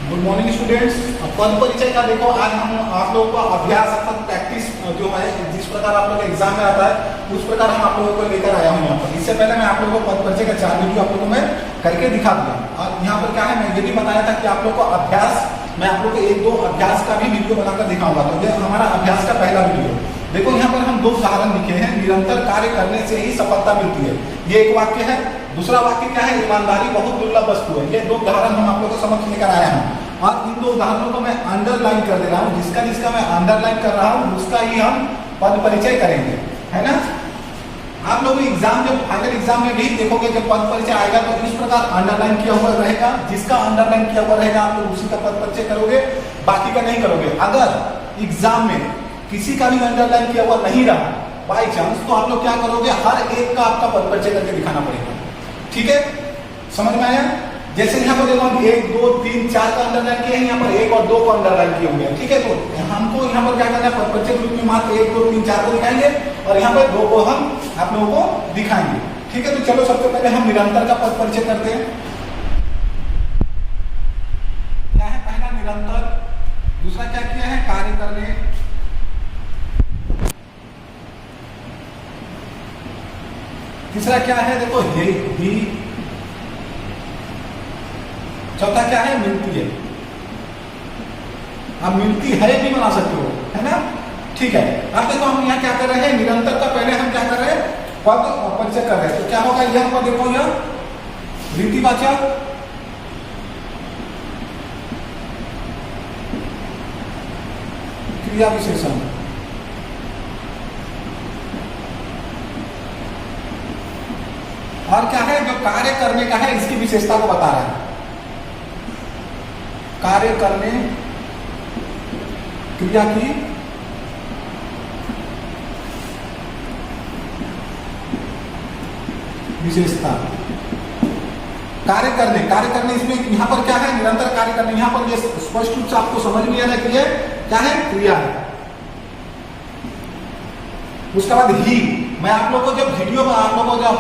Good morning students. पद परिचय का देखो आज हम आप लोगों को अभ्यास अर्थात प्रैक्टिस जो है जिस प्रकार आप लोग एग्जाम में आता है उस प्रकार हम आप लोगों को लेकर आया हूँ यहाँ पर। इससे पहले मैं आप लोगों को पद परिचय का 4 वीडियो आप लोगों को मैं करके दिखा दिया और यहाँ पर क्या है मैं ये भी बताया था कि आप लोग को अभ्यास मैं आप लोग को 1-2 अभ्यास का भी वीडियो बनाकर दिखाऊंगा। तो ये हमारा अभ्यास का पहला वीडियो। देखो यहाँ पर हम 2 उदाहरण लिखे हैं। निरंतर कार्य करने से ही सफलता मिलती है, ये एक वाक्य है। दूसरा वाक्य क्या है, ईमानदारी बहुत दुर्लभ वस्तु है। ये 2 उदाहरण हम आप लोगों को समझ लेकर आया हूँ और इन 2 उदाहरणों को मैं अंडरलाइन कर दे रहा हूँ। जिसका मैं अंडरलाइन कर रहा हूँ उसका ही हम पद परिचय करेंगे, है ना। आप लोग एग्जाम जब फाइनल एग्जाम में भी देखोगे जब पद परिचय आएगा तो इस प्रकार अंडरलाइन किया हुआ रहेगा। जिसका अंडरलाइन किया हुआ रहेगा आप लोग उसी का पद परिचय करोगे, बाकी का नहीं करोगे। अगर एग्जाम में किसी का भी अंडरलाइन किया हुआ नहीं रहा बाई चांस, तो आप लोग क्या करोगे, हर एक का आपका पद परिचय करके दिखाना पड़ेगा। ठीक है, समझ में आया। जैसे यहाँ पर देखो हम 1, 2, 3, 4 का अंडरलाइन किए हैं, यहाँ पर 1 और 2 को अंडरलाइन किए हुए हैं। ठीक है, तो हमको यहाँ पर क्या करना है, पद परिचय ग्रुप में मात्र 1, 2, 3, 4 को दिखाएंगे और यहाँ पर 2 को हम आप लोगों को दिखाएंगे। ठीक है, तो चलो सबसे पहले हम निरंतर का पद परिचय करते हैं। क्या है, पहला निरंतर, दूसरा क्या किया है, कार्य करने, तीसरा क्या है, देखो ही, चौथा क्या है, मिलती है। आप मिलती है भी बना सकते हो, है ना। ठीक है, अब देखो हम यहाँ क्या कर रहे हैं, निरंतर का पहले हम क्या कर रहे हैं, पद परिचय कर रहे हैं। तो क्या होगा, यहाँ पर देखो यह रीतिवाचक, क्रिया विशेषण, और क्या है, जो कार्य करने का है इसकी विशेषता को बता रहा है। कार्य करने, क्रिया की विशेषता, कार्य करने इसमें यहाँ पर क्या है, निरंतर कार्य करने। यहाँ पर ये स्पष्ट रूप से आपको समझ में आना कि क्या है, क्रिया है। उसके बाद ही, मैं आप लोगों को जब वीडियो में आप लोगों को जब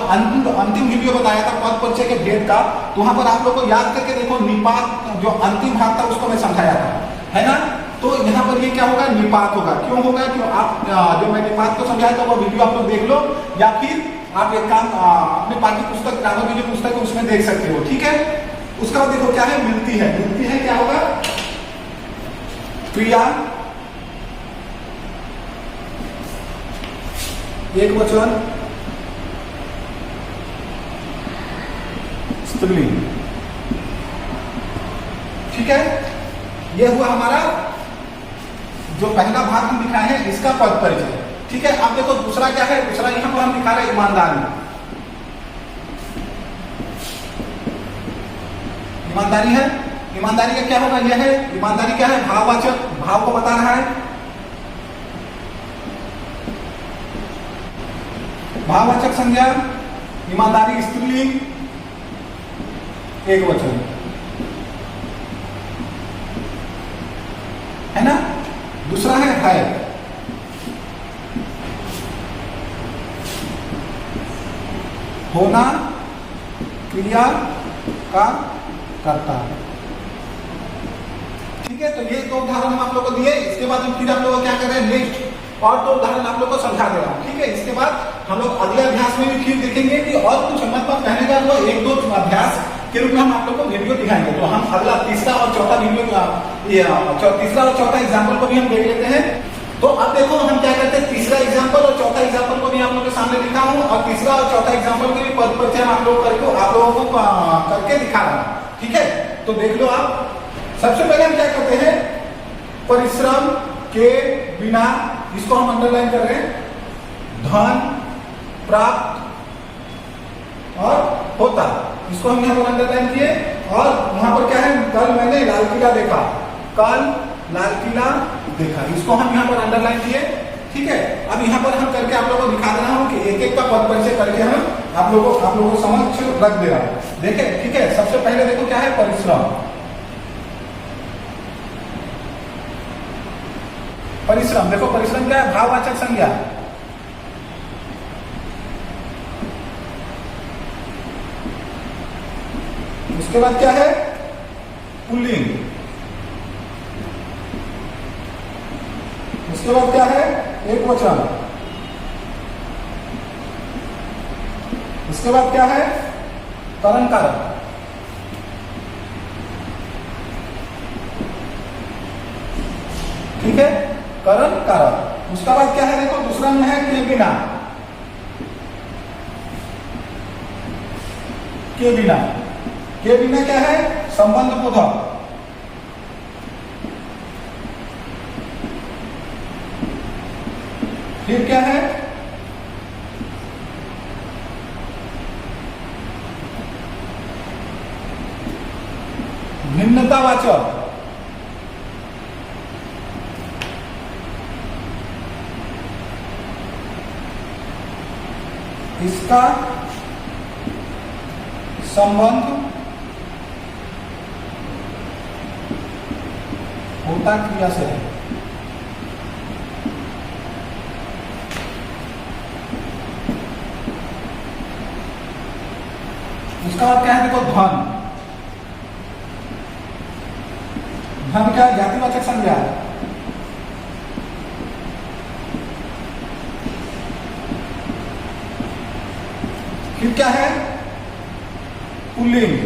अंतिम वीडियो बताया था पद परिचय के भेद का, तो वहां पर आप लोगों को याद करके देखो निपात जो अंतिम भाग था उसको मैं समझाया था, है ना। तो यहाँ पर ये क्या होगा, निपात होगा। क्यों होगा, क्यों आप जो मैं निपात को समझाया था वो वीडियो आप लोग देख लो, या फिर आप एक काम अपने पाठ्य पुस्तक ग्रामर की जो पुस्तक है उसमें देख सकते हो। ठीक है, उसका बाद देखो क्या है, मिलती है क्या होगा, क्रिया, एक वचन, स्त्रीलिंग। ठीक है, ये हुआ हमारा जो पहला भाग हम दिखाए हैं इसका पद परिचय। ठीक है, अब देखो दूसरा क्या है, दूसरा यहां पर हम दिखा रहे हैं ईमानदारी। ईमानदारी है, ईमानदारी का क्या होगा, यह है ईमानदारी क्या है, भाववाचक, भाव को बता रहा है। भाववाचक संज्ञा, ईमानदारी स्त्रीलिंग, एक वचन, है ना। दूसरा है होना, क्रिया का कर्ता। ठीक है, तो ये 2 उदाहरण हम आप लोग को दिए। इसके बाद हम फिर आप लोग क्या कर रहे हैं, नेक्स्ट और 2 उदाहरण आप लोग को समझा दे रहा हूं। ठीक है, इसके बाद हम लोग अगले अभ्यास में भी फिर देखेंगे कि और कुछ मतलब कहने का वो 1-2 अभ्यास के रूप में हम आप लोग को वीडियो दिखाएंगे। तो हम अगला तीसरा और चौथा वीडियो तीसरा और चौथा एग्जाम्पल को भी हम देख लेते हैं। तो अब देखो हम क्या करते हैं, तीसरा एग्जाम्पल और चौथा एग्जाम्पल को भी आप लोग के सामने लिखा हूं और तीसरा और चौथा एग्जाम्पल के भी पद परिचय आप लोग करके दिखा रहा हूं। ठीक है, तो देख लो आप। सबसे पहले हम क्या करते हैं, परिश्रम के बिना, इसको हम अंडरलाइन कर रहे हैं, धन प्राप्त और होता, इसको हम यहाँ पर अंडरलाइन किए। और वहां पर क्या है, कल मैंने लाल किला देखा, कल लाल किला देखा, इसको हम यहाँ पर अंडरलाइन किए। ठीक है, अब यहाँ पर हम करके आप लोगों को दिखा रहा हूँ कि एक का पद परिचय करके हम आप लोगों को समझ रख दे रहा हूँ। देखे, ठीक है, सबसे पहले देखो क्या है, परिश्रम। देखो परिश्रम क्या है, भाववाचक संज्ञा। उसके बाद क्या है, पुल्लिंग। उसके बाद क्या है? एक वचन। उसके बाद क्या है? करण कारक। ठीक है, करण कारक। उसका बाद क्या है? देखो दूसरा में है के बिना। के बिना, के बिना क्या है? संबंध बोधक। फिर क्या है? भिन्नतावाचक। इसका संबंध होता क्रिया से है। उसका बाद क्या है? देखो धन। धन क्या है? जातिवाचक संज्ञा। फिर क्या है? पुल्लिंग।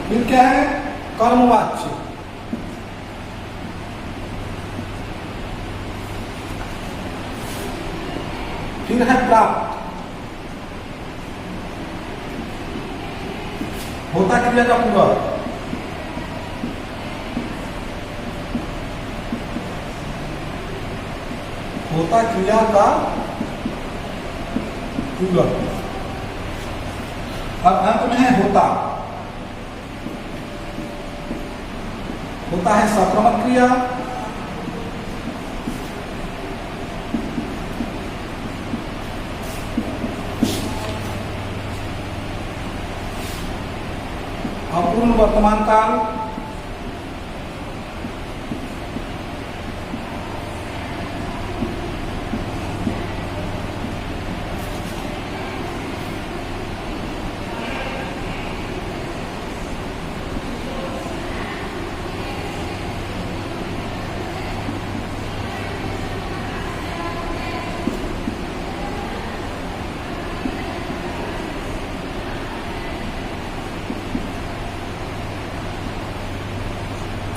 फिर क्या है? कर्मवाच्य। फिर है प्राप्त। होता क्रिया का पूरक। होता क्रिया का पूरक। और अंत में है होता। होता है सक्रमक क्रिया। अपूर्ण वर्तमान काल।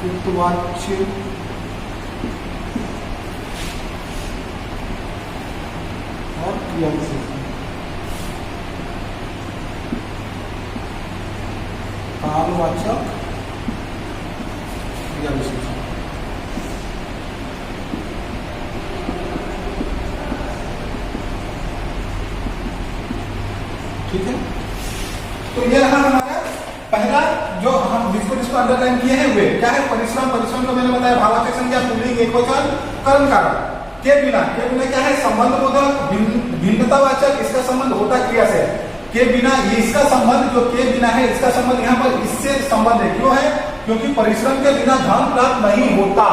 कृतवाच्य और क्रिया विशेषण। कालवाचक क्रिया विशेषण। ठीक है, तो ये रहा हमारा पहला जो हम जिसको अंडरलाइन किए हैं वे क्या है? परिश्रम। परिश्रम को मैंने बताया भाववाचक संज्ञा, पुल्लिंग, एकवचन, करण कारक। के बिना, के बिना क्या है? संबंध बोधक, भिन्नतावाचक। इसका संबंध होता क्रिया से। के बिना, ये इसका संबंध जो के बिना है, इसका संबंध यहाँ पर इससे संबंध है। क्यों है? क्योंकि परिश्रम के बिना धन प्राप्त नहीं होता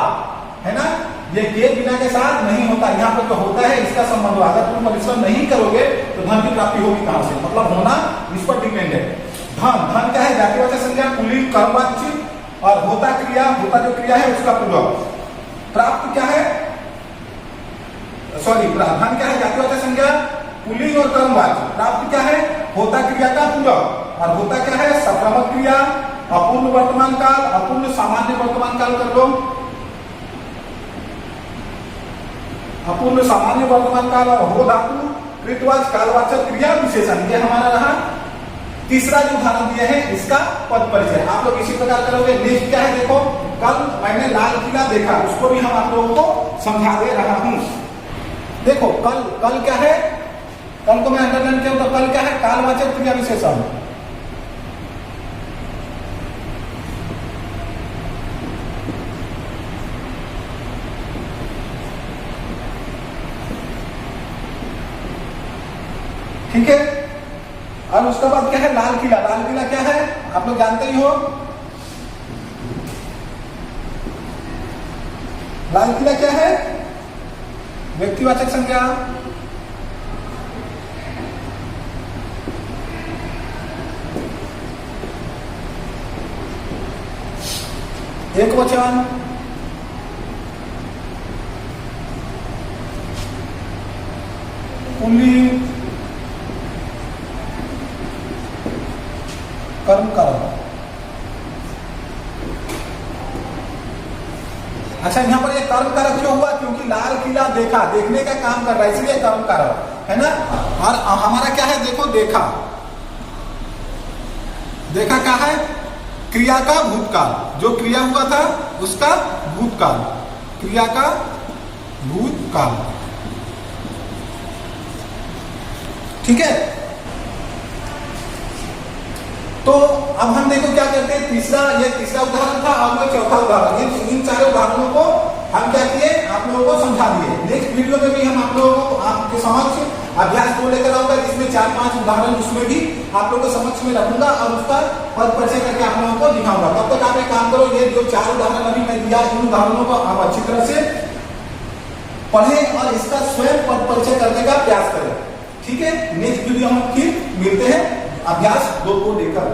है ना। ये के बिना के साथ नहीं होता। यहाँ पर जो होता है इसका संबंध हुआ। अगर तुम परिश्रम नहीं करोगे तो धन की प्राप्ति होगी कहां से? मतलब होना इस पर डिपेंड है। धन, धन क्या है? जातिवाचक संज्ञा, पुल्लिंग, कर्मवाच्य। और होता क्रिया, होता जो क्रिया है उसका पूरक। प्राप्त क्या है? सॉरी, धन क्या है? जातिवाचक संज्ञा, पुल्लिंग और कर्मवाच्य। प्राप्त क्या है? होता क्रिया का पूरक। और होता क्या है? सक्रमक क्रिया, अपूर्ण वर्तमान काल, अपूर्ण सामान्य वर्तमान काल कर लो। अपूर्ण सामान्य वर्तमान काल और हो धातु, कृतवाच, कालवाचक, क्रिया विशेषण। ये हमारा रहा तीसरा जो उदाहरण दिया है इसका पद परिचय। आप लोग इसी प्रकार करोगे। नेक्स्ट क्या है? देखो कल मैंने लाल किला देखा, उसको भी हम आप लोगों को समझा दे रहा हूं। देखो कल क्या है? कल को मैं अंडरलाइन किया तो कल क्या है? कालवाचक क्रिया विशेषण। ठीक है, और उसके बाद क्या है? लाल किला। लाल किला क्या है? आप लोग जानते ही हो। लाल किला क्या है? व्यक्तिवाचक संज्ञा। एकवचन, पुल्लिंग, कर्म कारक। अच्छा, यहाँ पर ये कर्म कारक क्यों हुआ? क्योंकि लाल किला देखा, देखने का काम कर रहा है, इसलिए कर्म कारक है ना। और हमारा क्या है, देखो देखा, देखा क्या है? क्रिया का भूतकाल, जो क्रिया हुआ था उसका भूतकाल, क्रिया का भूतकाल। ठीक है। तो अब हम देखो क्या करते हैं, ये तीसरा उदाहरण था और ये चौथा उदाहरण। इन सारे उदाहरणों को हम क्या किए, आप लोगों को समझा दिए। नेक्स्ट वीडियो में भी हम आप लोगों को आपके समक्ष अभ्यास 2 लेकर आऊंगा, जिसमें 4-5 उदाहरण उसमें भी आप लोगों को समक्ष में रखूंगा और उसका पद परिचय करके आप लोगों को दिखाऊंगा। तब तक आप एक काम करो, ये जो 4 उदाहरण अभी मैं दिया, इन उदाहरणों को आप अच्छी तरह से पढ़ें और इसका स्वयं पद परिचय करने का प्रयास करें। ठीक है। नेक्स्ट वीडियो हम फिर मिलते हैं अभ्यास 2 को लेकर।